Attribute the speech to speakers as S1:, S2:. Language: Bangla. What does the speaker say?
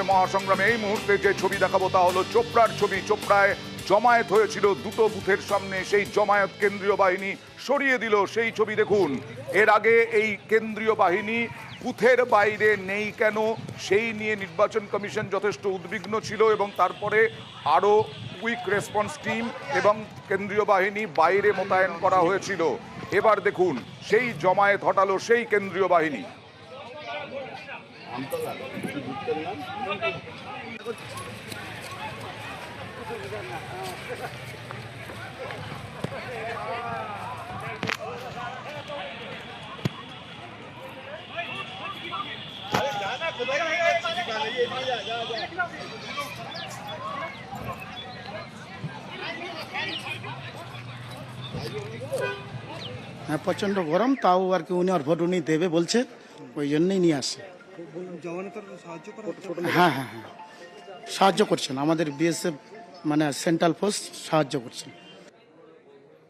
S1: মহাসংগ্রামে এই মুহূর্তে যে ছবি দেখাবো তা হলো চোপড়ার ছবি। চোপড়ায় জমায়েত হয়েছিল দুটো বুথের সামনে, সেই জমায়েত কেন্দ্রীয় বাহিনী সরিয়ে দিল। সেই ছবি দেখুন। এর আগে এই কেন্দ্রীয় বাহিনী বুথের বাইরে নেই কেন সেই নিয়ে নির্বাচন কমিশন যথেষ্ট উদ্বিগ্ন ছিল এবং তারপরে আরও কুইক রেসপন্স টিম এবং কেন্দ্রীয় বাহিনী বাইরে মোতায়েন করা হয়েছিল। এবার দেখুন সেই জমায়েত হটালো সেই কেন্দ্রীয় বাহিনী।
S2: হ্যাঁ, প্রচণ্ড গরম, তাও আর কি উনি আর ভোট উনি দেবে বলছে, ওই জন্যই নিয়ে আসে। হ্যাঁ হ্যাঁ হ্যাঁ, সাহায্য করছেন আমাদের বিএসএফ, মানে সেন্ট্রাল ফোর্স সাহায্য করছেন।